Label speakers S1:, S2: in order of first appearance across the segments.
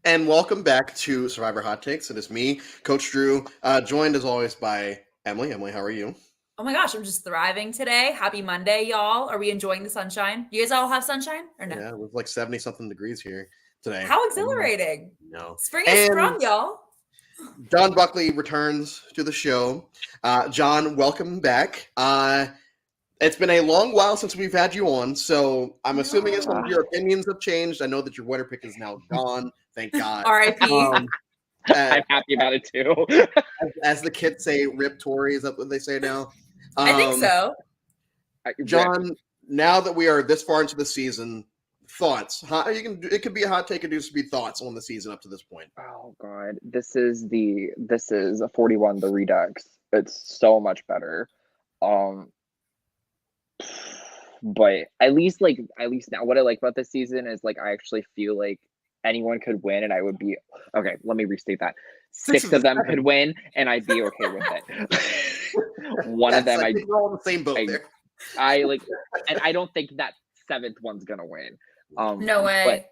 S1: And welcome back to Survivor Hot Takes. It is me, Coach Drew, joined as always by Emily. Emily, how are you?
S2: Oh my gosh, I'm just thriving today. Happy Monday, y'all. Are we enjoying the sunshine? You guys all have sunshine or no?
S1: Yeah, it was like 70 something degrees here today.
S2: How exhilarating.
S1: No.
S2: Spring has
S1: And
S2: sprung, y'all.
S1: John Buckley returns to the show. John, welcome back. It's been a long while since we've had you on, so I'm assuming as some of your opinions have changed. I know that your winner pick is now gone. Thank God.
S2: R.I.P.
S1: Um, uh,
S3: I'm happy about it too.
S1: as the kids say, "Rip Tory." Is that what they say now?
S2: I think so.
S1: John, now that we are this far into the season, thoughts? It could be a hot take. It just be thoughts on the season up to this point.
S3: Oh god, this is a 41 the Redux. It's so much better. Um but at least now what I like about this season is like I actually feel like anyone could win and I would be okay, let me restate that. Six of them could win and I'd be okay with it. One of them
S1: I think we're all in the same boat there.
S3: I like, and I don't think that seventh one's gonna win.
S2: No way.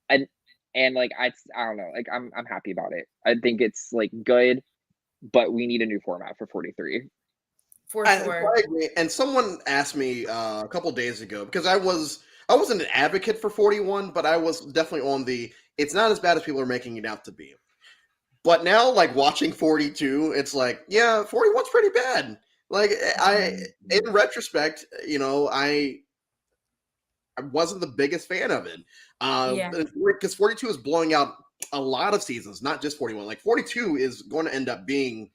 S3: And like I don't know, like I'm happy about it. I think it's like good, but we need a new format for 43.
S2: For sure.
S1: I agree. And someone asked me a couple days ago because I wasn't an advocate for 41, but I was definitely on the it's not as bad as people are making it out to be. But now, like watching 42, it's like, yeah, 41's pretty bad. Like in retrospect, I wasn't the biggest fan of it. Because 42 is blowing out a lot of seasons, not just 41. Like 42 is going to end up being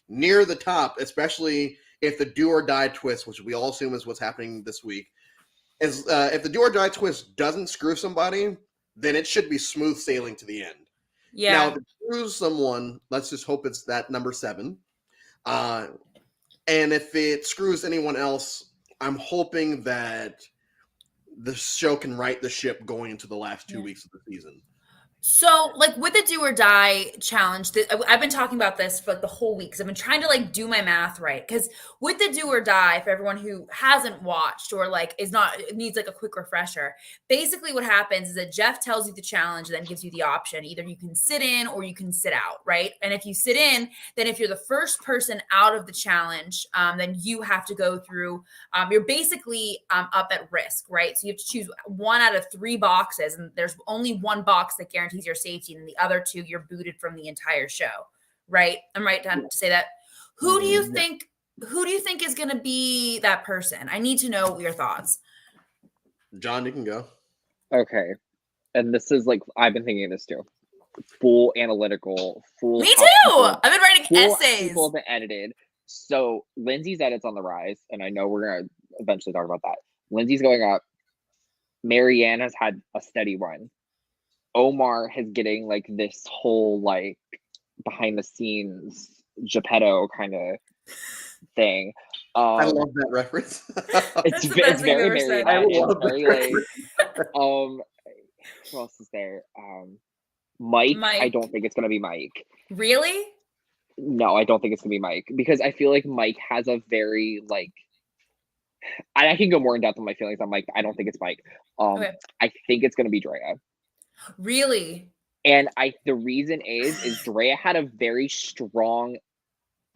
S1: near the top, especially if the do or die twist, which we all assume is what's happening this week, is if the do or die twist doesn't screw somebody, then it should be smooth sailing to the end.
S2: Yeah.
S1: Now, if it screws someone, let's just hope it's that number 7. And if it screws anyone else, I'm hoping that the show can right the ship going into the last 2 weeks of the season.
S2: So, like with the do or die challenge, I've been talking about this for like the whole week because I've been trying to like do my math right. Because with the do or die, for everyone who hasn't watched or like needs like a quick refresher, basically what happens is that Jeff tells you the challenge and then gives you the option. Either you can sit in or you can sit out, right? And if you sit in, then if you're the first person out of the challenge, then you have to go through. You're basically up at risk, right? So you have to choose one out of 3 boxes, and there's only one box that guarantees your safety, and the other 2 you're booted from the entire show, right? I'm right down to say that. Who do you think is going to be that person? I need to know your thoughts.
S1: John, you can go.
S3: Okay, and this is like I've been thinking of this too. Full analytical,
S2: Me too. I've been writing essays.
S3: People have been edited. So Lindsay's edits on the rise, and I know we're gonna eventually talk about that. Lindsay's going up. Marianne has had a steady run. Omar is getting like this whole like behind the scenes Geppetto kind of thing.
S1: I love that reference.
S3: It's very Marianne. It's very like who else is there? Mike. I don't think it's gonna be Mike.
S2: Really?
S3: No, I don't think it's gonna be Mike because I feel like Mike has a very like. I can go more in depth on my feelings on Mike. I don't think it's Mike.
S2: Okay.
S3: I think it's gonna be Drea.
S2: Really?
S3: And the reason is Drea had a very strong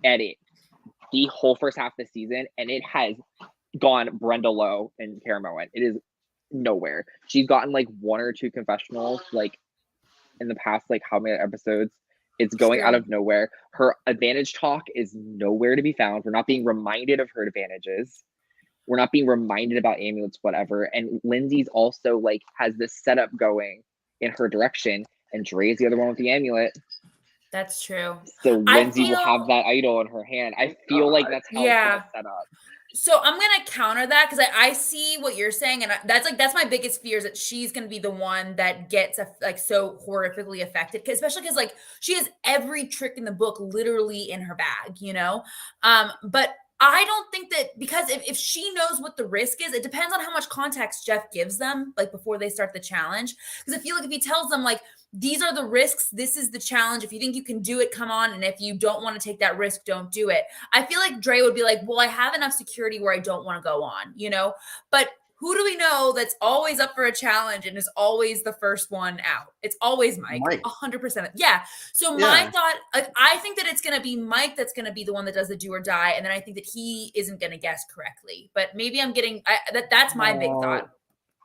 S3: edit the whole first half of the season, and it has gone Brenda Lowe and Kara Moen. It is nowhere. She's gotten like 1 or 2 confessionals like in the past like how many episodes. It's going out of nowhere. Her advantage talk is nowhere to be found. We're not being reminded of her advantages. We're not being reminded about amulets, whatever. And Lindsay's also like has this setup going in her direction, and Dre's the other one with the amulet.
S2: That's true.
S3: So Lindsay will have that idol in her hand. I feel like that's how it's gonna set up.
S2: So I'm gonna counter that because I see what you're saying, and that's my biggest fear is that she's gonna be the one that gets like so horrifically affected, especially because like she has every trick in the book literally in her bag, but I don't think that because if she knows what the risk is, it depends on how much context Jeff gives them, like before they start the challenge. Because I feel like if he tells them like, these are the risks, this is the challenge. If you think you can do it, come on. And if you don't want to take that risk, don't do it. I feel like Dre would be like, well, I have enough security where I don't want to go on, But who do we know that's always up for a challenge and is always the first one out? It's always Mike. 100%. Yeah. So my thought, I think that it's going to be Mike that's going to be the one that does the do or die. And then I think that he isn't going to guess correctly. But maybe I'm getting, that's my big thought.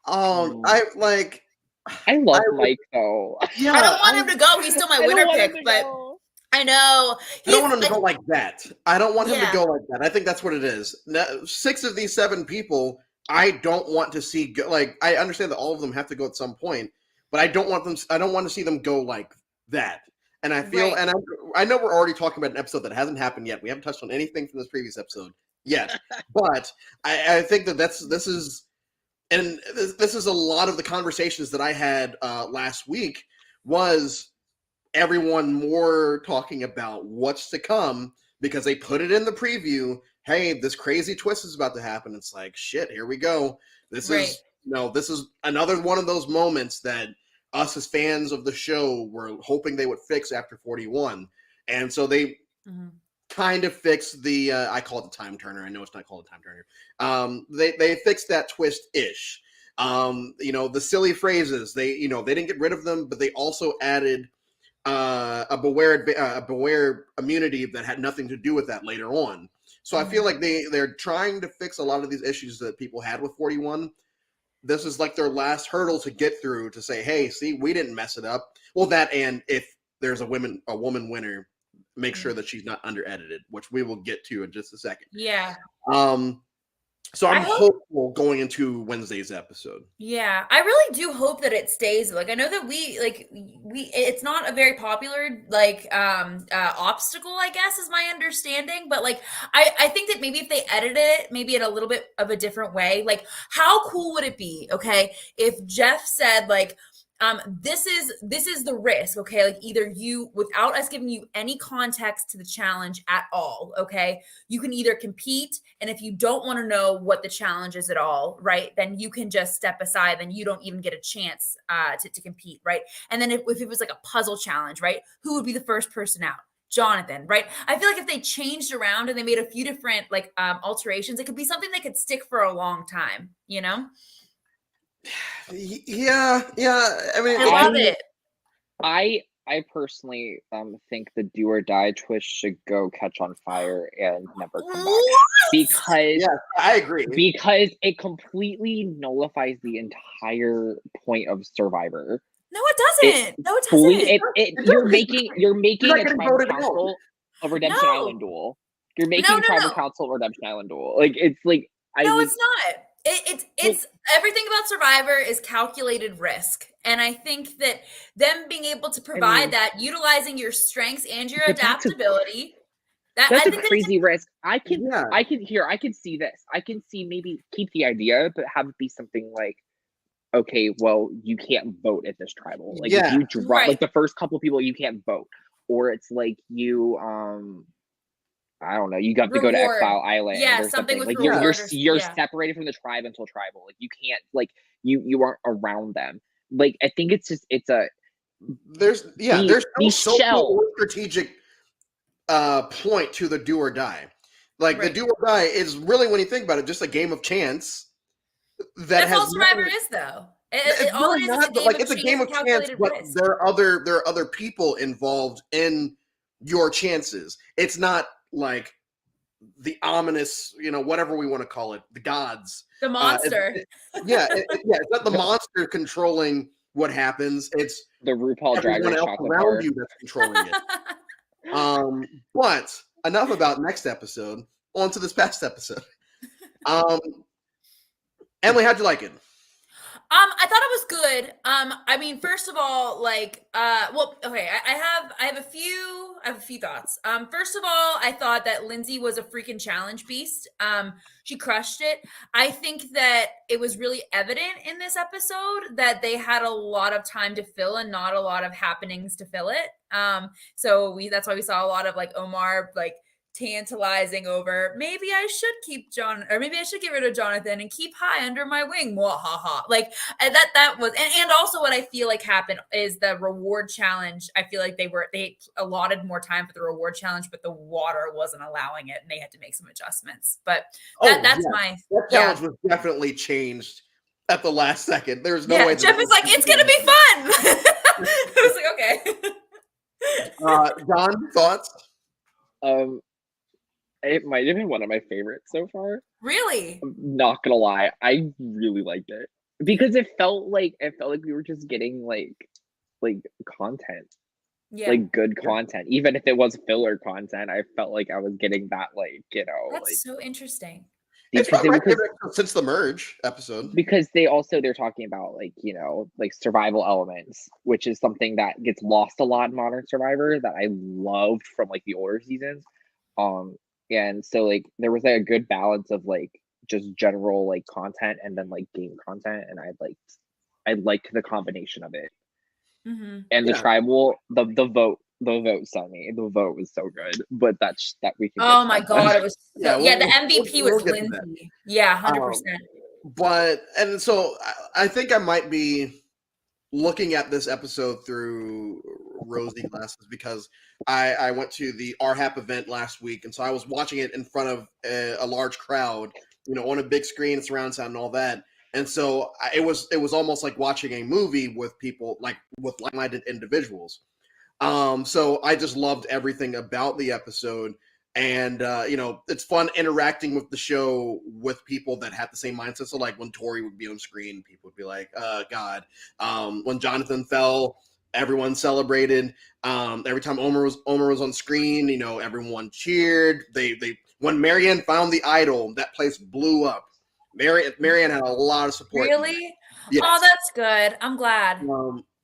S1: I
S3: love Mike though.
S1: Yeah,
S2: I don't want him to go. He's still my winner pick, but I know.
S1: I don't want him to go like that. I don't want him to go like that. I think that's what it is. Now, 6 of these 7 people, I don't want to see go, like, I understand that all of them have to go at some point, but I don't want to see them go like that. And I feel, and I know we're already talking about an episode that hasn't happened yet. We haven't touched on anything from this previous episode yet, but I think that this is a lot of the conversations that I had last week was everyone more talking about what's to come because they put it in the preview. Hey, this crazy twist is about to happen. It's like, shit, here we go. This is another one of those moments that us as fans of the show were hoping they would fix after 41. And so they kind of fixed the, I call it the time turner. I know it's not called a time turner. They fixed that twist-ish. The silly phrases, they didn't get rid of them, but they also added a beware immunity that had nothing to do with that later on. So I feel like they're trying to fix a lot of these issues that people had with 41. This is like their last hurdle to get through to say, hey, see, we didn't mess it up. Well, that, and if there's a woman winner, make sure that she's not under edited, which we will get to in just a second.
S2: Yeah.
S1: So I'm hopeful going into Wednesday's episode.
S2: Yeah, I really do hope that it stays. Like, I know that it's not a very popular obstacle, I guess, is my understanding. But like, I think that maybe if they edited it, maybe in a little bit of a different way, like, how cool would it be, okay, if Jeff said like, this is the risk, okay? Like, either you, without us giving you any context to the challenge at all, okay? You can either compete, and if you don't want to know what the challenge is at all, right, then you can just step aside, then you don't even get a chance to compete, right? And then if it was like a puzzle challenge, right, who would be the first person out? Jonathan, right? I feel like if they changed around and they made a few different alterations, it could be something that could stick for a long time, you know?
S1: Yeah. I mean,
S2: I love it.
S3: I personally think the do or die twist should go catch on fire and never come back, because
S1: I agree,
S3: because it completely nullifies the entire point of Survivor.
S2: No, it doesn't.
S3: You're making a tribal council of Redemption Island duel. You're making a tribal council of Redemption Island duel. Like, it's like
S2: it's not. It's everything about Survivor is calculated risk. And I think that them being able to provide that, utilizing your strengths and your adaptability,
S3: that's a crazy risk. I can see this. I can see maybe keep the idea, but have it be something like, okay, well, you can't vote at this tribal. Like, if you drop like the first couple of people, you can't vote. Or it's like you I don't know. You got to go to Exile Island.
S2: Yeah, something with
S3: like you're separated from the tribe until tribal. Like, you can't, like, you aren't around them. Like, I think it's
S1: there's no strategic point to the do or die. Like, the do or die is really, when you think about it, just a game of chance.
S2: That's all Survivor is, though.
S1: It's a game of chance, but there are other people involved in your chances. It's not like the ominous, whatever we want to call it, the gods,
S2: the monster.
S1: It's not the monster controlling what happens. It's
S3: the RuPaul Drag Race
S1: else around you that's controlling it. But enough about next episode. On to this past episode. Emily, how'd you like it?
S2: I thought it was good. I mean, first of all, I have a few thoughts. First of all, I thought that Lindsay was a freaking challenge beast. She crushed it. I think that it was really evident in this episode that they had a lot of time to fill and not a lot of happenings to fill it. So that's why we saw a lot of like Omar tantalizing over maybe I should keep John, or maybe I should get rid of Jonathan and keep High under my wing. Mwahaha. Like that was, and also what I feel like happened is the reward challenge. I feel like they allotted more time for the reward challenge, but the water wasn't allowing it, and they had to make some adjustants. But that's my
S1: that challenge was definitely changed at the last second. There's no way.
S2: Jeff was like, it's gonna be fun. I was like, okay.
S1: John, thoughts?
S3: It might have been one of my favorites so far.
S2: Really?
S3: I'm not gonna lie, I really liked it because it felt like we were just getting like content, like good content. Even if it was filler content, I felt like I was getting that,
S2: That's so interesting.
S1: It's not my favorite since the merge episode.
S3: Because they're talking about like survival elements, which is something that gets lost a lot in Modern Survivor that I loved from like the older seasons. And so like there was like a good balance of like just general like content and then like game content, and I liked the combination of it.
S2: Mm-hmm.
S3: And the tribal, the vote, Sunny, the vote was so good. But that we can.
S2: Oh my god, it was the MVP was Lindsay. Yeah, 100%.
S1: But and so I think I might be looking at this episode through rosy glasses because I went to the RHAP event last week, and so I was watching it in front of a large crowd, on a big screen, surround sound, and all that. And so it was almost like watching a movie with people, like with like-minded individuals. So I just loved everything about the episode. And, it's fun interacting with the show with people that have the same mindset. So like when Tori would be on screen, people would be like, God. When Jonathan fell, everyone celebrated. Every time Omer was on screen, everyone cheered. When Marianne found the idol, that place blew up. Marianne had a lot of support.
S2: Really?
S1: Yes.
S2: Oh, that's good. I'm glad.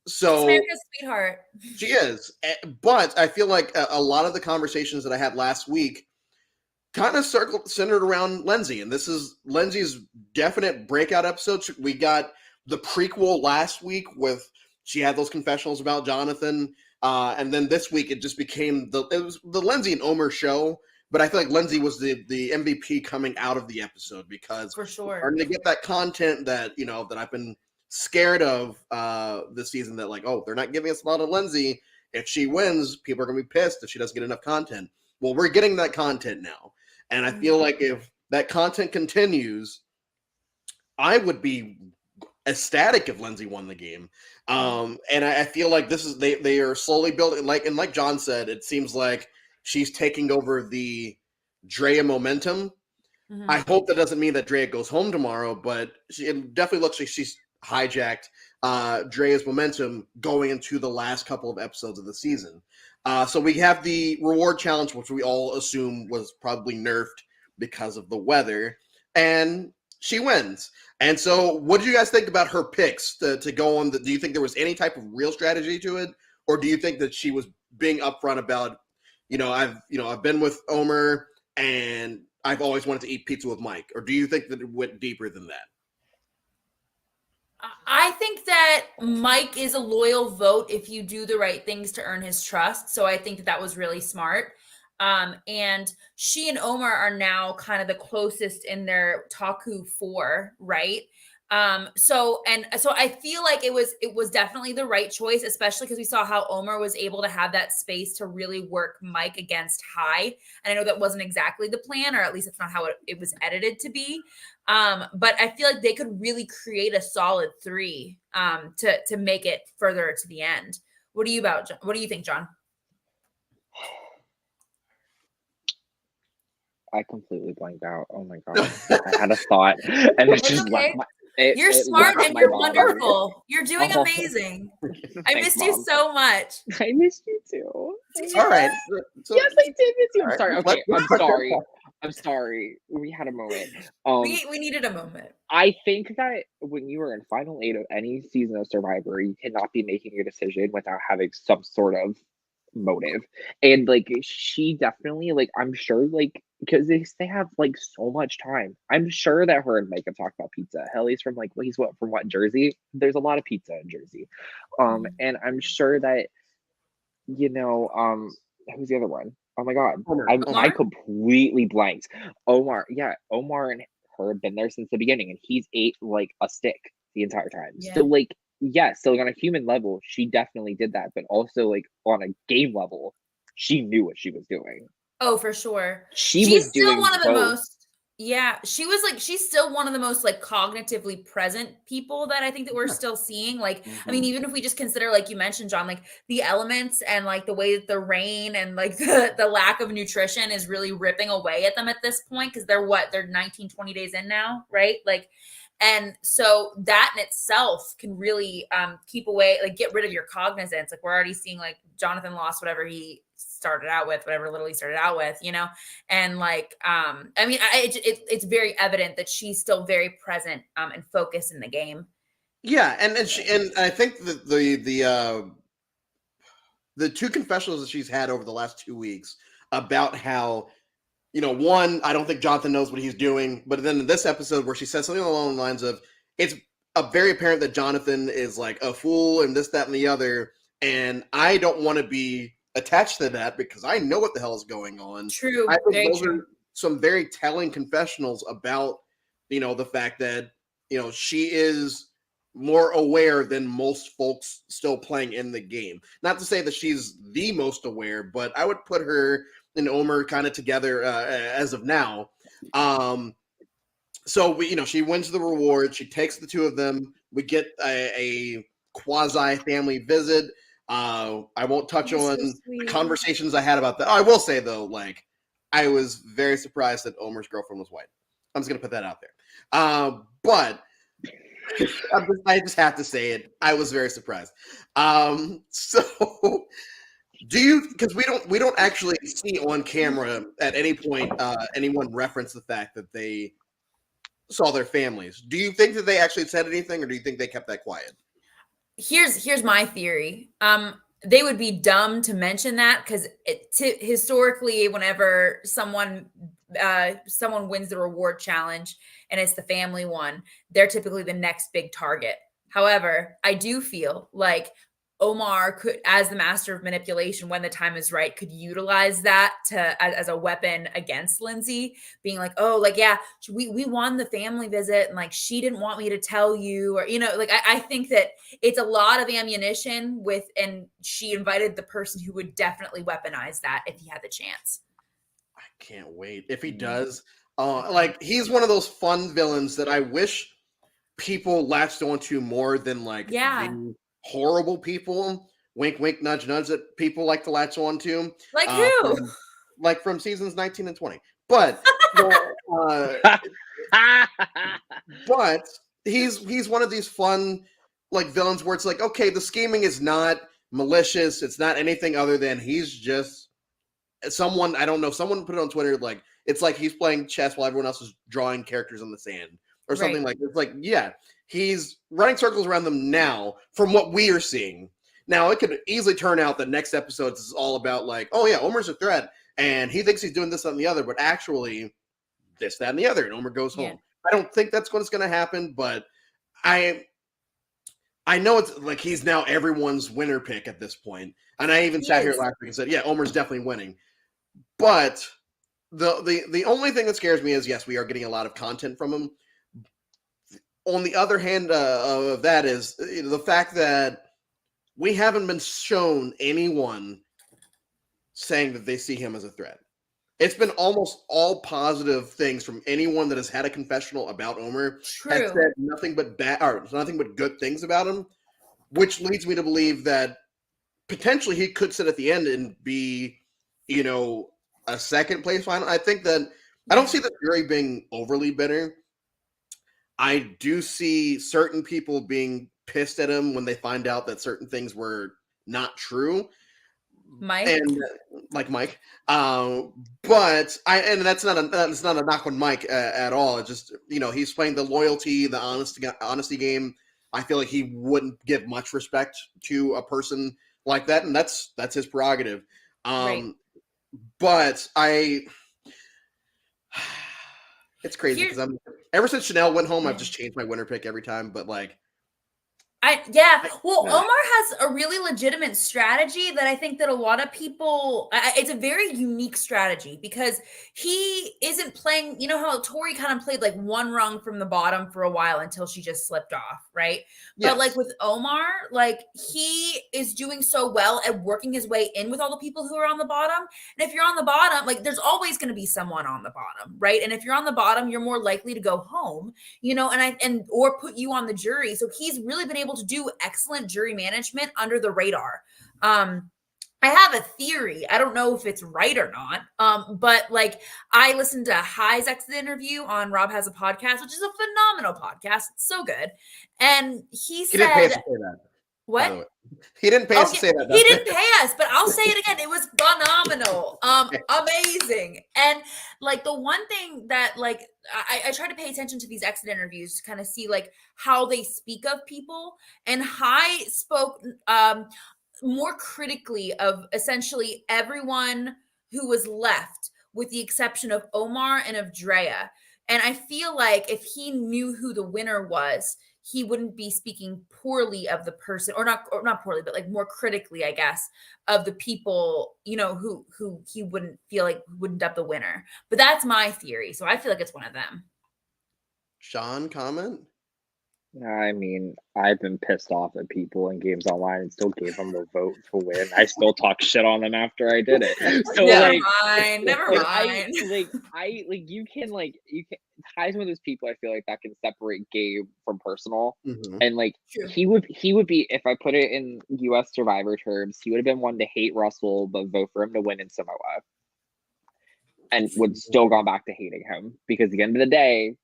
S1: So
S2: America's sweetheart.
S1: She is. But I feel like a lot of the conversations that I had last week kind of centered around Lindsay. And this is Lindsay's definite breakout episode. We got the prequel last week she had those confessionals about Jonathan. And then this week it just became it was the Lindsay and Omer show. But I feel like Lindsay was the MVP coming out of the episode because
S2: for sure
S1: we're going to get that content that, that I've been scared of this season, that like, they're not giving us a lot of Lindsay. If she wins, people are going to be pissed if she doesn't get enough content. Well, we're getting that content now. And I feel like if that content continues, I would be ecstatic if Lindsay won the game. And I feel like this is, they are slowly building, like John said, it seems like she's taking over the Drea momentum. Mm-hmm. I hope that doesn't mean that Drea goes home tomorrow, but it definitely looks like she's hijacked Drea's momentum going into the last couple of episodes of the season. So we have the reward challenge, which we all assume was probably nerfed because of the weather, and she wins. And so what do you guys think about her picks to go on? Do you think there was any type of real strategy to it? Or do you think that she was being upfront about, I've been with Omer and I've always wanted to eat pizza with Mike? Or do you think that it went deeper than that?
S2: I think that Mike is a loyal vote if you do the right things to earn his trust. So I think that was really smart. And she and Omer are now kind of the closest in their Taku 4, right? So I feel like it was definitely the right choice, especially because we saw how Omer was able to have that space to really work Mike against High. And I know that wasn't exactly the plan, or at least it's not how it was edited to be. But I feel like they could really create a solid 3 to make it further to the end. What do you think, John?
S3: I completely blanked out. Oh my god. I had a thought and it just left my
S2: You're smart and you're wonderful. You're doing amazing. I missed you so much.
S3: I missed you too.
S1: All right.
S3: So, yes, I did miss you. I'm sorry. Okay, I'm sorry. We had a moment.
S2: We needed a moment.
S3: I think that when you are in Final 8 of any season of Survivor, you cannot be making a decision without having some sort of motive. And like she definitely, like, I'm sure, like, because they have like so much time. I'm sure that her and Mike have talked about pizza. Hell, he's from what, Jersey? There's a lot of pizza in Jersey. And I'm sure that, who's the other one? Oh my god,
S1: Omar.
S3: I completely blanked. Omar and her have been there since the beginning, and he's ate like a stick the entire time.
S2: Yeah.
S3: So like, yes, so like on a human level, she definitely did that, but also like on a game level, she knew what she was doing.
S2: Oh, for sure.
S3: She was
S2: still
S3: doing
S2: one of the
S3: both.
S2: most she's still one of the most like cognitively present people that I think that we're still seeing. Like, I mean, even if we just consider, like you mentioned, John, like the elements and like the way that the rain and like the lack of nutrition is really ripping away at them at this point, because they're 19, 20 days in now, right? Like, and so that in itself can really keep away, like get rid of your cognizance. Like we're already seeing like Jonathan lost whatever he started out with, whatever little he started out with, you know? And like, I mean, it's very evident that she's still very present and focused in the game.
S1: Yeah, and I think that the two confessionals that she's had over the last 2 weeks about how, one, I don't think Jonathan knows what he's doing, but then in this episode where she says something along the lines of, it's very apparent that Jonathan is like a fool and this, that, and the other, and I don't want to be attached to that because I know what the hell is going on.
S2: True.
S1: I think
S2: Very
S1: those
S2: true.
S1: are some very telling confessionals about, the fact that, she is more aware than most folks still playing in the game. Not to say that she's the most aware, but I would put her and Omer kind of together as of now. So she wins the reward. She takes the two of them. We get a quasi family visit. I won't touch
S2: That's so
S1: on the
S2: sweet.
S1: conversations I had about that. Oh, I will say though, like I was very surprised that Omer's girlfriend was white. I'm just gonna put that out there. But I just have to say it. I was very surprised. So do you, because we don't actually see on camera at any point anyone reference the fact that they saw their families. Do you think that they actually said anything, or do you think they kept that quiet?
S2: Here's my theory. They would be dumb to mention that because historically, whenever someone wins the reward challenge and it's the family one, they're typically the next big target. However, I do feel like Omar could, as the master of manipulation, when the time is right, could utilize that as a weapon against Lindsay, being like, oh, like, yeah, we won the family visit and like she didn't want me to tell you, or like I think that it's a lot of ammunition and she invited the person who would definitely weaponize that if he had the chance.
S1: I can't wait if he does. Like he's one of those fun villains that I wish people latched onto more than like the horrible people, wink, wink, nudge, nudge, that people like to latch on to.
S2: Like who?
S1: From seasons 19 and 20. But but he's one of these fun like villains where it's like, okay, the scheming is not malicious. It's not anything other than he's just someone, I don't know, someone put it on Twitter, like it's like he's playing chess while everyone else is drawing characters in the sand or something like that. It's like, yeah, he's running circles around them now from what we are seeing. Now, it could easily turn out that next episode is all about like, oh yeah, Omer's a threat and he thinks he's doing this and the other, but actually this, that, and the other, and Omer goes home. I don't think that's what's going to happen, but I know it's like he's now everyone's winner pick at this point. And I even sat here last week and said, yeah, Omer's definitely winning. But the only thing that scares me is, yes, we are getting a lot of content from him. On the other hand of that is the fact that we haven't been shown anyone saying that they see him as a threat. It's been almost all positive things from anyone that has had a confessional about Omer. Has said nothing but bad or nothing but good things about him, which leads me to believe that potentially he could sit at the end and be, a second place final. I think that I don't see the jury being overly bitter. I do see certain people being pissed at him when they find out that certain things were not true.
S2: Mike,
S1: and like Mike, but that's not a knock on Mike at all. It's just he's playing the loyalty, the honesty game. I feel like he wouldn't give much respect to a person like that, and that's his prerogative. But it's crazy because ever since Chanel went home, I've just changed my winner pick every time. But like,
S2: Well, Omar has a really legitimate strategy that I think that a lot of people, it's a very unique strategy because he isn't playing, you know how Tori kind of played like one rung from the bottom for a while until she just slipped off, right?
S1: Yes.
S2: But like with Omar, like he is doing so well at working his way in with all the people who are on the bottom. And if you're on the bottom, like there's always going to be someone on the bottom, right? And if you're on the bottom, you're more likely to go home, you know, or put you on the jury. So he's really been able to do excellent jury management under the radar. I have a theory. I don't know if it's right or not. But like I listened to High's exit interview on Rob Has a Podcast, which is a phenomenal podcast. It's so good. And he
S1: He didn't pay us
S2: said,
S1: to say that.
S2: what?
S1: He didn't pay us to say that.
S2: He didn't pay us, but I'll say it again. It was phenomenal. Amazing. And like the one thing that like I try to pay attention to these exit interviews to kind of see like how they speak of people. And High spoke more critically of essentially everyone who was left, with the exception of Omar and of Drea. And I feel like if he knew who the winner was, he wouldn't be speaking poorly of the person, or not poorly, but like more critically, I guess, of the people, you know, who he wouldn't feel like wouldn't up the winner. But that's my theory. So I feel like it's one of them.
S1: Sean, comment?
S3: I mean, I've been pissed off at people in games online and still gave them the vote to win. I still talk shit on them after I did it. So
S2: Never
S3: like,
S2: mind.
S3: You can Ty's one of those people I feel like that can separate game from personal.
S1: Mhm.
S3: And like
S2: True.
S3: he would be, if I put it in US Survivor terms, he would have been one to hate Russell but vote for him to win in Samoa. And would still gone back to hating him because at the end of the day,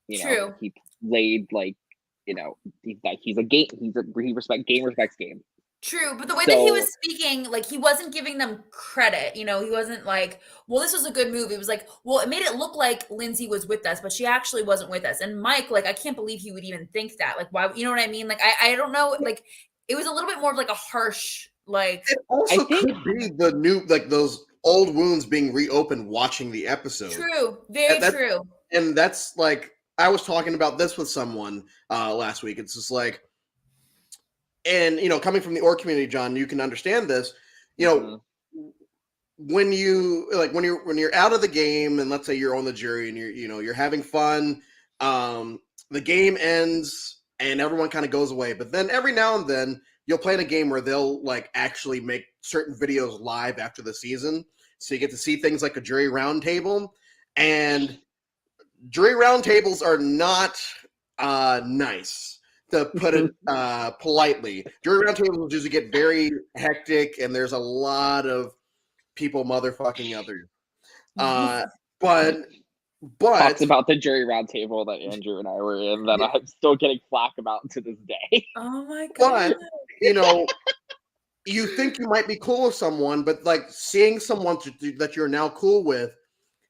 S3: you know, he played like, you know, he's a game. He respects game.
S2: True, but the way that he was speaking, like he wasn't giving them credit. You know, he wasn't like, "Well, this was a good move." He was like, "Well, it made it look like Lindsay was with us, but she actually wasn't with us." And Mike, like, I can't believe he would even think that. Like, why? You know what I mean? Like, I don't know. Like, it was a little bit more of like a harsh, like.
S1: It also could be the new, like those old wounds being reopened watching the episode.
S2: True, very true.
S1: And that's like, I was talking about this with someone last week. It's just like, and you know, coming from the org community, John, you can understand this. You know, when you're out of the game, and let's say you're on the jury, and you're having fun. The game ends, and everyone kind of goes away. But then every now and then, you'll play in a game where they'll like actually make certain videos live after the season, so you get to see things like a jury roundtable, and jury roundtables are not nice, to put it politely. Jury roundtables usually get very hectic, and there's a lot of people motherfucking others. But
S3: talks about the jury roundtable that Andrew and I were in that I'm still getting flack about to this day.
S2: Oh my god!
S1: But you know, you think you might be cool with someone, but like seeing someone that you're now cool with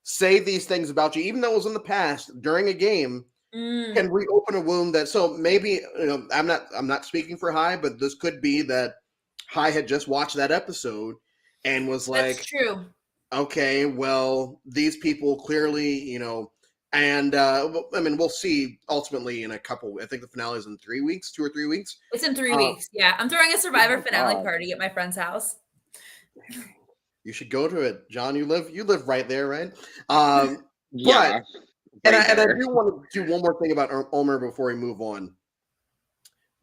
S1: say these things about you, even though it was in the past during a game, can reopen a wound. That so maybe, you know, I'm not speaking for High, but this could be that High had just watched that episode and was like,
S2: that's true.
S1: Okay, well, these people clearly, you know, and I mean, we'll see ultimately in a couple. I think the finale is in 3 weeks, 2 or 3 weeks.
S2: It's in 3 weeks. Yeah, I'm throwing a Survivor finale party at my friend's house.
S1: You should go to it, John. You live right there, right?
S3: Yeah.
S1: But I do want to do one more thing about Omar before we move on,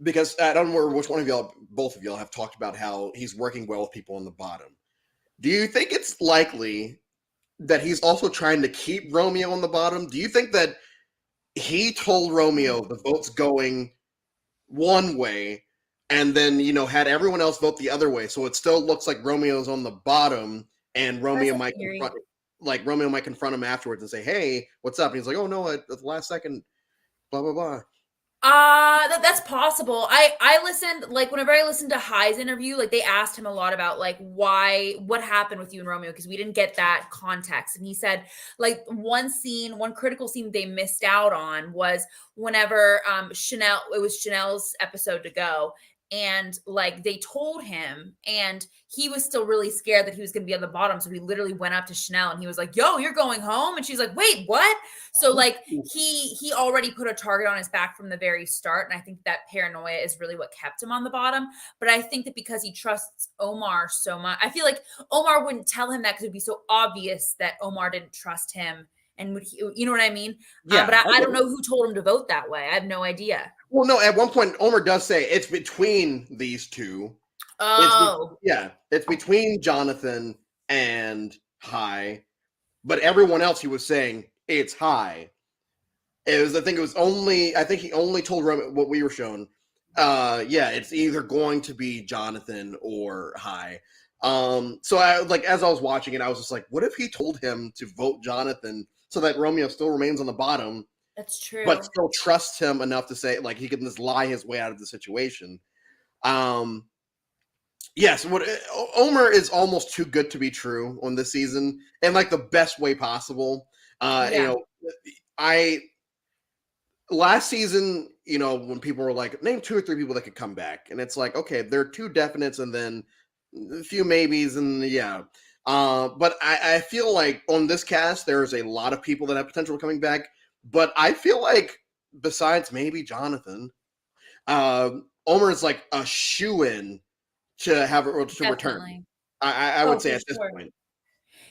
S1: because I don't know which one of y'all, both of y'all, have talked about how he's working well with people on the bottom. Do you think it's likely that he's also trying to keep Romeo on the bottom? Do you think that he told Romeo the vote's going one way, and then, you know, had everyone else vote the other way, so it still looks like Romeo's on the bottom, and Romeo might confront him afterwards and say, "Hey, what's up?" And he's like, "Oh no, at the last second, blah blah blah."
S2: That's possible. I listened, like whenever I listened to High's interview, like they asked him a lot about like what happened with you and Romeo, because we didn't get that context. And he said like one critical scene they missed out on was whenever it was Chanel's episode to go, and like they told him, and he was still really scared that he was going to be on the bottom, so he literally went up to Chanel and he was like, yo, you're going home? And she's like, wait, what? So like he already put a target on his back from the very start, and I think that paranoia is really what kept him on the bottom. But I think that because he trusts Omar so much, I feel like Omar wouldn't tell him that because it would be so obvious that Omar didn't trust him, and would he, you know what I mean?
S1: Yeah,
S2: but I don't know who told him to vote that way. I have no idea.
S1: Well, no, at one point, Omar does say it's between these two.
S2: Oh.
S1: It's between Jonathan and High, but everyone else he was saying it's High. I think he only told Roman what we were shown. It's either going to be Jonathan or High. So I as I was watching it, I was just like, what if he told him to vote Jonathan so that Romeo still remains on the bottom?
S2: That's true.
S1: But still trusts him enough to say he can just lie his way out of the situation. Yes, Omar is almost too good to be true on this season, in the best way possible. Last season, when people were like, name 2 or 3 people that could come back, and it's like, okay, there are 2 definites and then a few maybes, and but I feel like on this cast there's a lot of people that have potential coming back. But I feel like besides maybe Jonathan, Omar is like a shoo-in to have it to return. I would say at this point.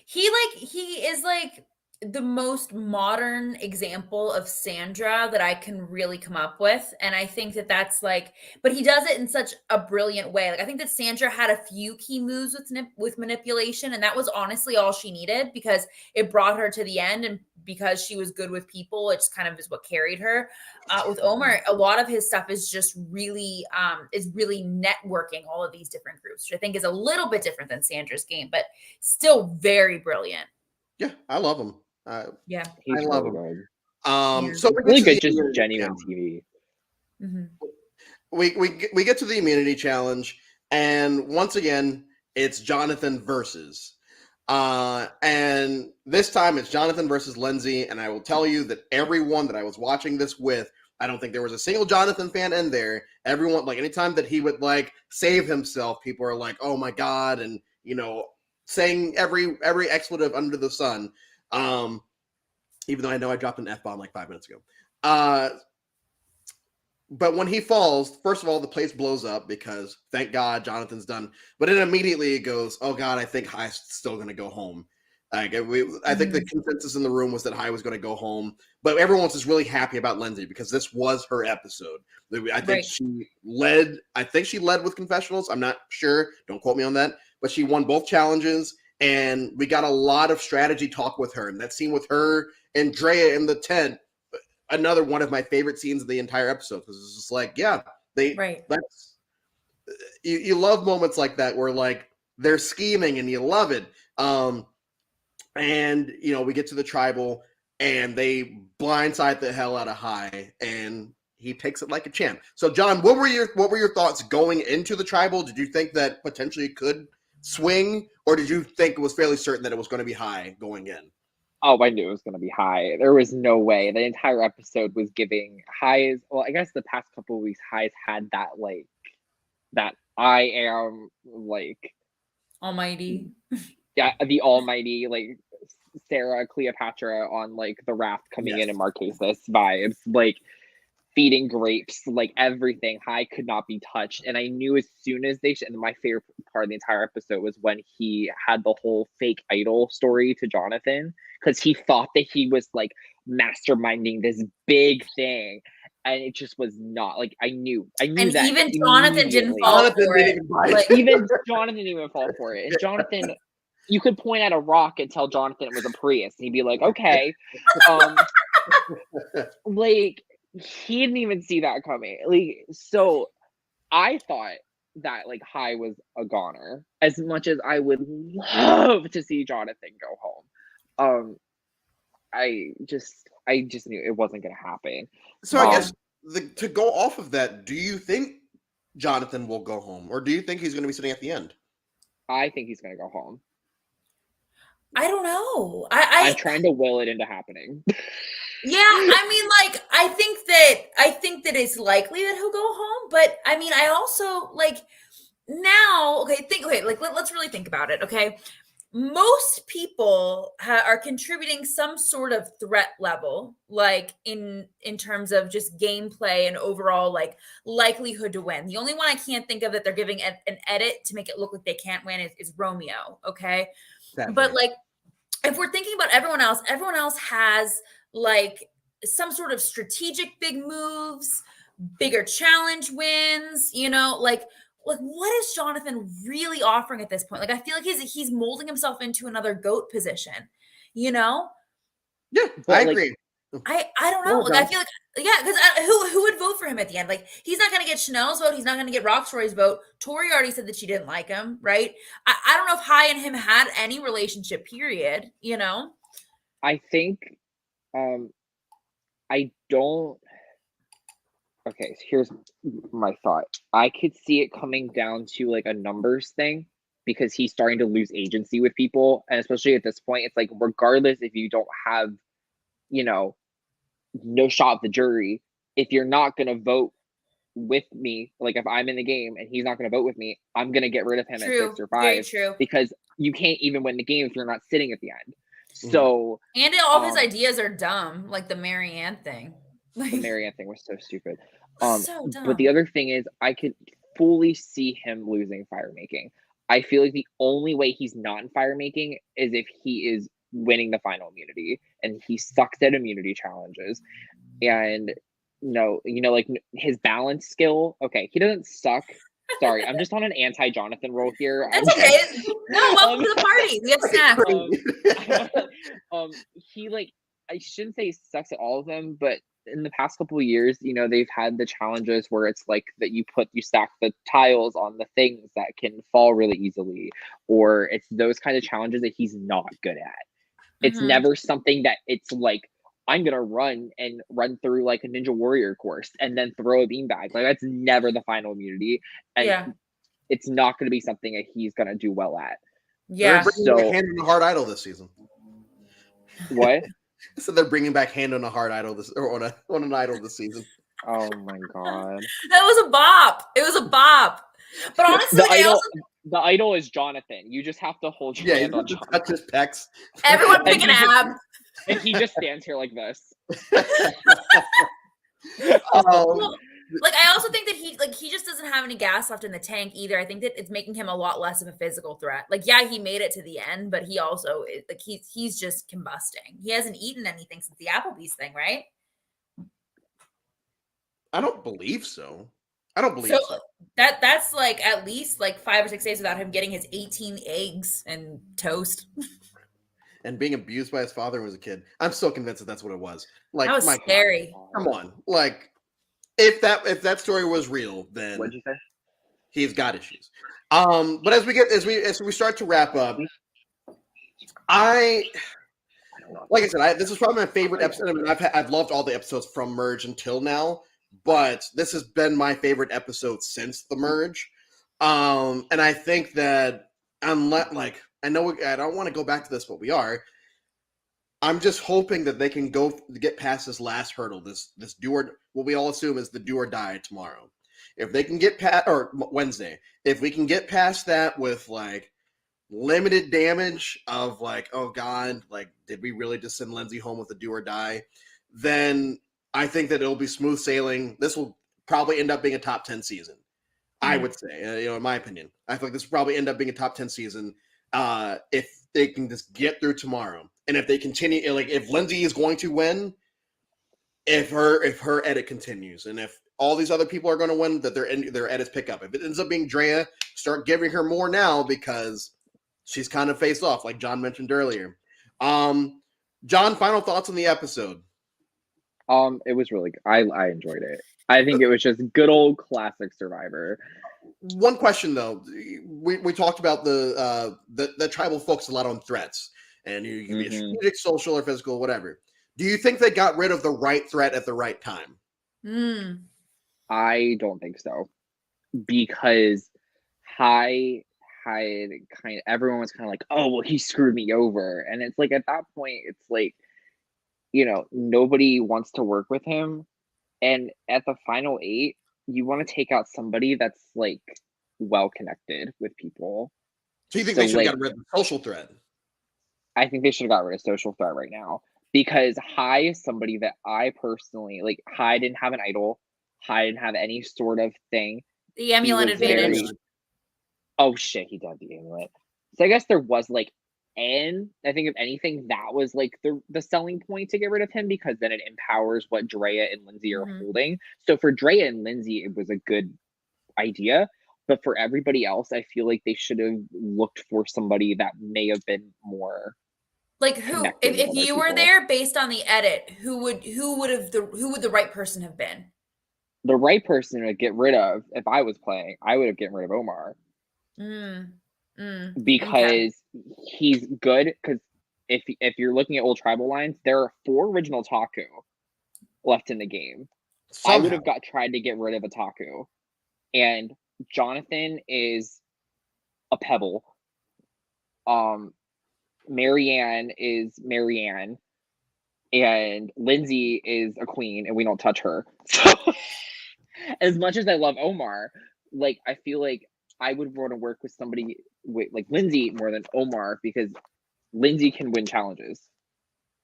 S2: He is like the most modern example of Sandra that I can really come up with. And I think that that's but he does it in such a brilliant way. I think that Sandra had a few key moves with manipulation, and that was honestly all she needed, because it brought her to the end, and because she was good with people, it just kind of is what carried her. With Omar, a lot of his stuff is just really networking all of these different groups, which I think is a little bit different than Sandra's game, but still very brilliant.
S1: Yeah, I love him.
S3: He's
S1: I love
S3: really
S1: him.
S3: Good.
S1: So
S3: really good, just genuine TV.
S2: Mm-hmm.
S1: We get to the immunity challenge, and once again, it's Jonathan versus. And this time it's Jonathan versus Lindsay, and I will tell you that everyone that I was watching this with, I don't think there was a single Jonathan fan in there. Everyone, anytime that he would save himself, people are like, oh my God, and saying every expletive under the sun. Even though I know I dropped an F-bomb 5 minutes ago. But when he falls, first of all, the place blows up because thank God Jonathan's done. But then immediately it goes, oh God, I think High's still going to go home. I think the consensus in the room was that High was going to go home. But everyone's just really happy about Lindsay because this was her episode. I think she led with confessionals. I'm not sure. Don't quote me on that. But she won both challenges. And we got a lot of strategy talk with her. And that scene with her and Drea in the tent, another one of my favorite scenes of the entire episode, because it's just that's you love moments like that where they're scheming and you love it. And we get to the tribal and they blindside the hell out of High, and he takes it like a champ. So John, what were your thoughts going into the tribal? Did you think that potentially it could swing, or did you think it was fairly certain that it was going to be High going in?
S3: Oh, I knew it was going to be High. There was no way. The entire episode was giving High's. Well, I guess the past couple of weeks, High's had that that I am
S2: almighty.
S3: Yeah, the almighty Sarah Cleopatra on the raft coming in Marquesas vibes, feeding grapes, everything. High could not be touched. And I knew as soon as and my favorite part of the entire episode was when he had the whole fake idol story to Jonathan, because he thought that he was masterminding this big thing. And it just was not. I knew and that.
S2: Even Jonathan didn't fall for it.
S3: Even Jonathan didn't even fall for it. And Jonathan, you could point at a rock and tell Jonathan it was a Prius. And he'd be like, okay. He didn't even see that coming. So I thought that High was a goner, as much as I would love to see Jonathan go home. I just knew it wasn't going to happen.
S1: So I guess to go off of that, do you think Jonathan will go home, or do you think he's going to be sitting at the end?
S3: I think he's going to go home.
S2: I don't know.
S3: I'm trying to will it into happening.
S2: Yeah, I mean, like, I think that it's likely that he'll go home, but I mean, I also like now. Okay, like let's really think about it. Okay, most people are contributing some sort of threat level, like in terms of just gameplay and overall like likelihood to win. The only one I can't think of that they're giving an edit to make it look like they can't win is Romeo. Okay, but
S1: Sadly.
S2: like if we're thinking about everyone else has like some sort of strategic big moves, bigger challenge wins, like what is Jonathan really offering at this point? Like I feel like he's molding himself into another goat position, you know?
S1: Yeah,
S3: But,
S1: I
S3: like,
S1: agree.
S2: I don't know.
S3: no,
S2: Like I feel like yeah, because who would vote for him at the end? Like he's not going to get Chanel's vote. He's not going to get Rockstory's vote. Tori already said that she didn't like him, right? I don't know if Hai and him had any relationship. Period. You know?
S3: I think I don't. Okay, so here's my thought. I could see it coming down to like a numbers thing because he's starting to lose agency with people, and especially at this point, it's like regardless if you don't have, you know, no shot at the jury, if you're not gonna vote with me, like if I'm in the game and he's not gonna vote with me, I'm gonna get rid of him at 6
S2: True.
S3: or
S2: Very
S3: 5
S2: true.
S3: because you can't even win the game if you're not sitting at the end.
S1: Mhm.
S3: So
S2: And all of his ideas are dumb, like the Marianne thing.
S3: the
S2: Like,
S3: Marianne thing was so stupid.
S2: so
S3: But the
S2: dumb.
S3: other thing is, I could fully see him losing fire making. I feel like the only way he's not in fire making is if he is winning the final immunity, and he sucks at immunity challenges. And no, like his balance skill. Okay, he doesn't suck. Sorry, I'm just on an anti-Jonathan roll here.
S2: That's okay. No, welcome to the party. We have snacks.
S3: He like I shouldn't say he sucks at all of them, but in the past couple of years, they've had the challenges where it's like that you stack the tiles on the things that can fall really easily, or it's those kind of challenges that he's not good at. It's
S2: Mhm.
S3: never something that it's like I'm gonna run through like a Ninja Warrior course and then throw a beanbag. Like that's never the final immunity, and
S2: Yeah.
S3: it's not gonna be something that he's gonna do well at.
S1: They're
S2: Yeah.
S1: bringing back
S3: So
S1: Hand on a Hard Idol this season.
S3: what?
S1: So they're bringing back Hand on a Hard Idol on an idol this season.
S3: Oh my god.
S2: That was a bop. It was a bop. But honestly,
S3: The idol is Jonathan. You just have to hold your
S1: Yeah,
S3: hand
S1: you
S3: on
S1: have to
S3: Jonathan.
S1: touch his pecs.
S2: everyone pick
S3: And
S2: an
S3: he just-
S2: ab.
S3: And he just stands here like this.
S1: Um,
S2: Like I also think that he just doesn't have any gas left in the tank either. I think that it's making him a lot less of a physical threat. Like yeah, he made it to the end, but he also like he's just combusting. He hasn't eaten anything since the Applebee's thing, right?
S1: I don't believe so. I don't believe
S2: So
S1: so.
S2: that's like at least like 5 or 6 days without him getting his 18 eggs and toast.
S1: And being abused by his father when he was a kid. I'm still convinced that that's what it was. Like,
S2: That was
S1: my God,
S2: scary.
S1: come on. Like, if that story was real, then
S3: What'd you say?
S1: he's got issues. But as we start to wrap up, like I said, this is probably my favorite episode. I mean, I've loved all the episodes from Merge until now, but this has been my favorite episode since the Merge. And I think that unless, like, I don't want to go back to this, but we are. I'm just hoping that they can get past this last hurdle, this what we all assume is the do or die tomorrow. If they can get past, or Wednesday, if we can get past that with like limited damage of like, oh God, like did we really just send Lindsay home with a do or die? Then I think that it'll be smooth sailing. This will probably end up being a top 10 season. I would say, in my opinion, I feel like this will probably end up being a top 10 season if they can just get through tomorrow. And if they continue, like if Lindsay is going to win, if her edit continues, and if all these other people are going to win, that their edits pick up. If it ends up being Drea, start giving her more now because she's kind of faced off, like John mentioned earlier. John, final thoughts on the episode?
S3: It was really good. I enjoyed it. I think it was just good old classic Survivor.
S1: One question though, we talked about the tribal focus a lot on threats, and you can be a strategic, social, or physical, whatever. Do you think they got rid of the right threat at the right time?
S3: I don't think so, because everyone was kind of like, oh well, he screwed me over, and it's like at that point, it's like nobody wants to work with him. And at the final 8, you want to take out somebody that's like well connected with people.
S1: So you think they should have gotten rid of the social thread?
S3: I think they should have got rid of social threat right now, because Hai is somebody that I personally like. Hai didn't have an idol. Hai didn't have any sort of thing.
S2: The amulet advantage.
S3: Oh shit, he did the amulet. So I guess there was like, and I think if anything, that was like the selling point to get rid of him, because then it empowers what Drea and Lindsay are holding. So for Drea and Lindsay, it was a good idea. But for everybody else, I feel like they should have looked for somebody that may have been more
S2: like who. If you were there, based on the edit, who would the right person have been?
S3: The right person to get rid of, if I was playing, I would have gotten rid of Omar. Because he's good. Because if you're looking at old tribal lines, there are 4 original Taku left in the game. Somehow. I would have tried to get rid of a Taku, and Jonathan is a pebble. Marianne is Marianne, and Lindsay is a queen, and we don't touch her. So, as much as I love Omar, like I feel like I would want to work with somebody with like Lindsay more than Omar, because Lindsay can win challenges.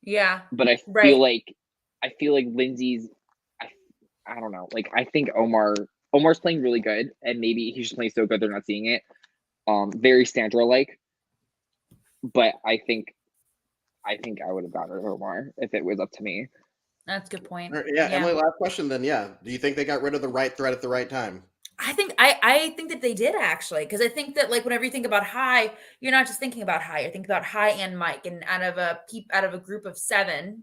S2: Yeah,
S3: but I feel like Lindsay's. I don't know. Like I think Omar's playing really good, and maybe he's just playing so good they're not seeing it. Very Sandra-like. But I think I would have gotten rid of Omar if it was up to me.
S2: That's a good point.
S1: Yeah, Emily, last question then. Yeah. Do you think they got rid of the right threat at the right time?
S2: I think that they did, actually, because I think that like whenever you think about Hai, you're not just thinking about Hai, you're thinking about Hai and Mike, and out of a group of 7,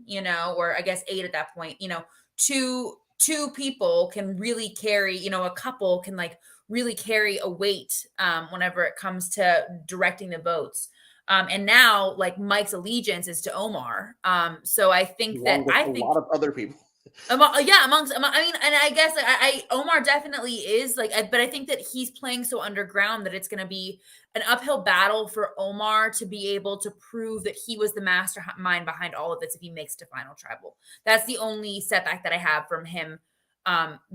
S2: or I guess 8 at that point, two people can really carry, a couple can like really carry a weight whenever it comes to directing the votes. And now like Mike's allegiance is to Omar. So I think
S1: a lot of other people.
S2: Amongst, and I guess Omar definitely is like, but I think that he's playing so underground that it's going to be an uphill battle for Omar to be able to prove that he was the mastermind behind all of this if he makes it to final tribal. That's the only setback that I have from him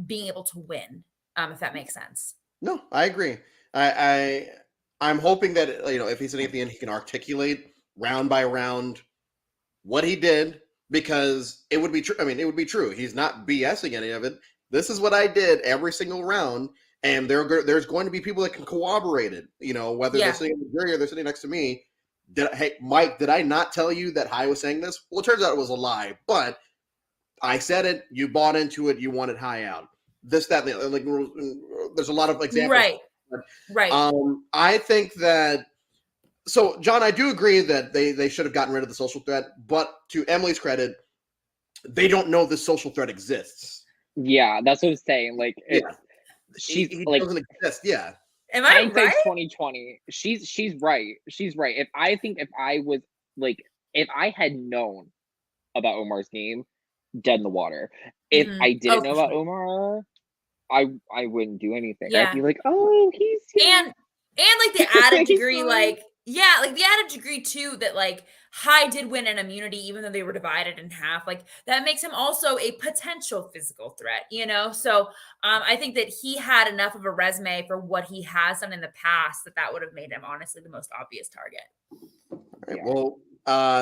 S2: being able to win, if that makes sense.
S1: No, I agree. I'm hoping that if he's sitting at the end, he can articulate round by round what he did. Because it would be true. I mean, it would be true. He's not BSing any of it. This is what I did every single round, and there's going to be people that can corroborate it. Whether they're sitting in the jury or they're sitting next to me. Hey, Mike, did I not tell you that Hai was saying this? Well, it turns out it was a lie, but I said it. You bought into it. You wanted Hai out. This, that, like. There's a lot of examples.
S2: Right.
S1: I think that. So, John, I do agree that they should have gotten rid of the social threat, but to Emily's credit, they don't know this social threat exists.
S3: Yeah, that's what I'm saying. Like,
S1: he like, doesn't exist. Yeah.
S2: Am I right?
S3: 2020. She's right. She's right. If I had known about Omar's game, dead in the water. If I didn't know about Omar, I wouldn't do anything.
S2: Yeah.
S3: I'd be like, oh, he's
S2: and like the added degree, like. Yeah, like the added degree too that like Hai did win an immunity even though they were divided in half. Like that makes him also a potential physical threat, So I think that he had enough of a resume for what he has done in the past that would have made him honestly the most obvious target.
S1: All right, well,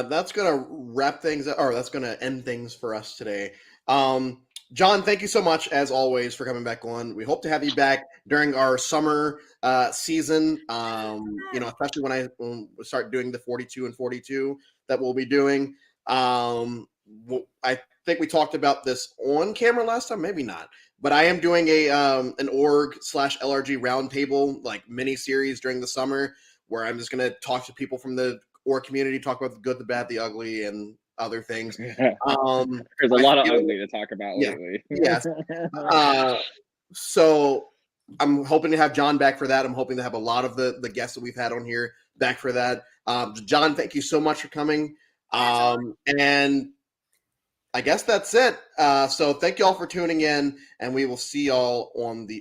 S1: that's gonna wrap things up, or that's gonna end things for us today. John, thank you so much, as always, for coming back on. We hope to have you back during our summer season, especially when we start doing the 42 and 42 that we'll be doing. I think we talked about this on camera last time, maybe not. But I am doing an org/LRG roundtable, like, mini-series during the summer, where I'm just going to talk to people from the org community, talk about the good, the bad, the ugly, and other things.
S3: There's a lot of ugly to talk about lately.
S1: Yes. So I'm hoping to have John back for that. I'm hoping to have a lot of the guests that we've had on here back for that. John, thank you so much for coming. And I guess that's it. So thank you all for tuning in, and we will see y'all on the